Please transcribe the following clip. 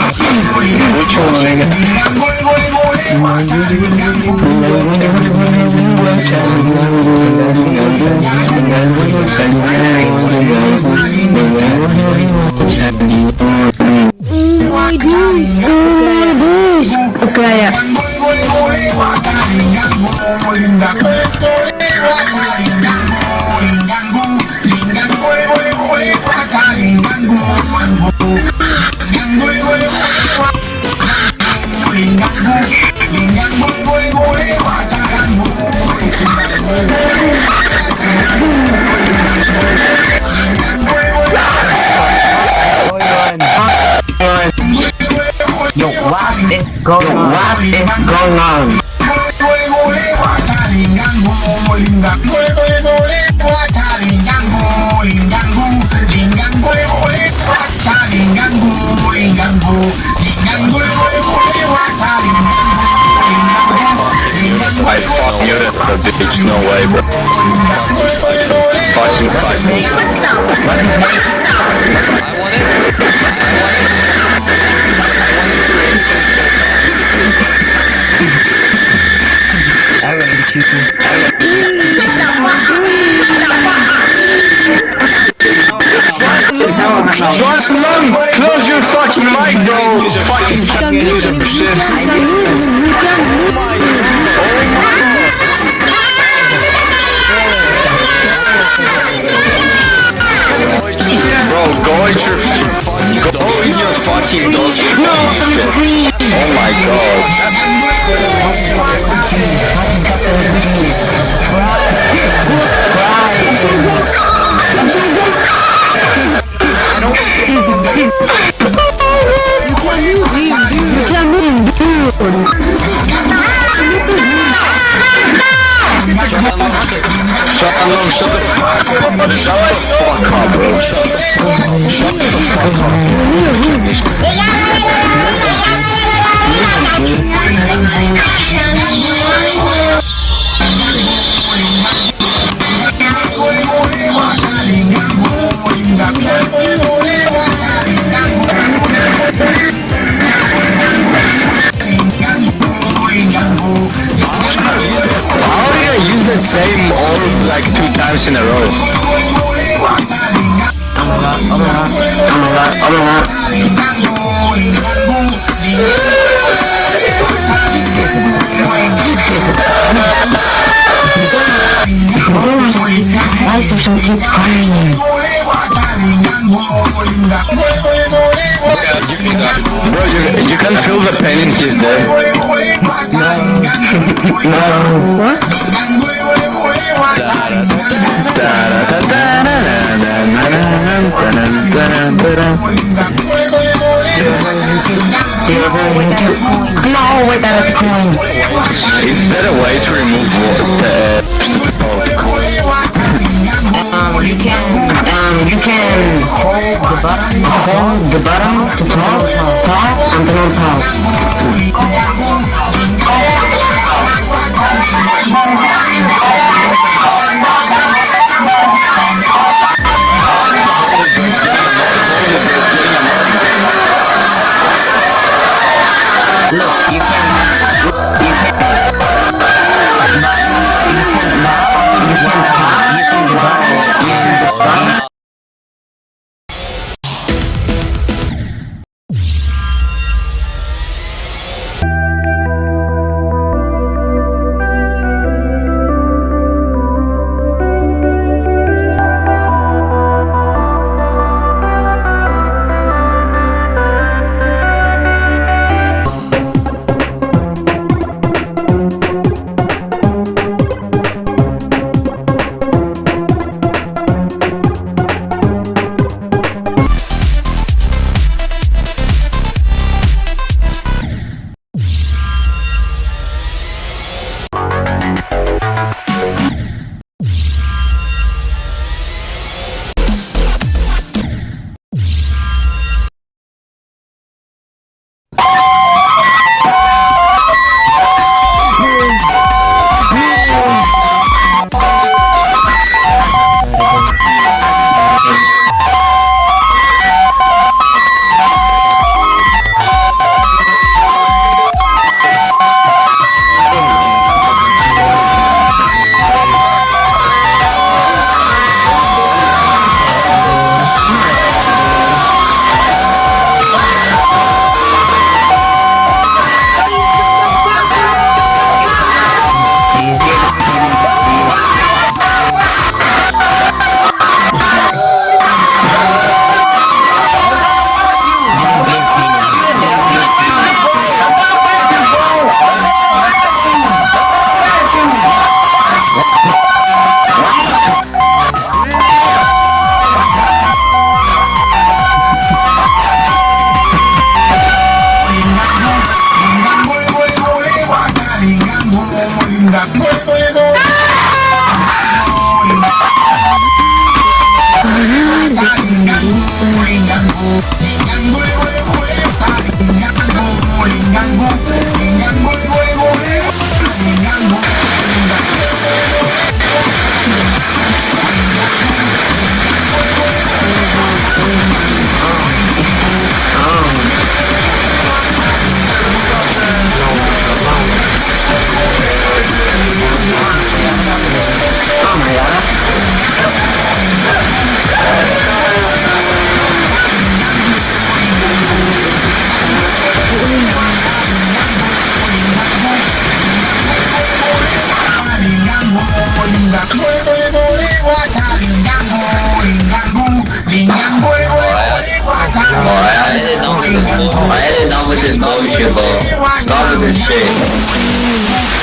Mucho mega. Kayak Yo, what is going on? what is going on? I fuck you, the bitch, no way, bro. I ready to shoot you. Short long, close your fucking mic, bro. Fucking Bro, go in your fucking dog shit. Oh my god. Shut the fuck up, bro. Shut the fuck How did I use the same orb like 2 times in a row? Why is there some kids crying? Bro, you can feel the pain in his day. No. What? No, wait, that is a coin. Is there a way to remove You can hold the button to talk, pause, and then unpause. Look, you can Stop with this bullshit, bro. Stop with this shit.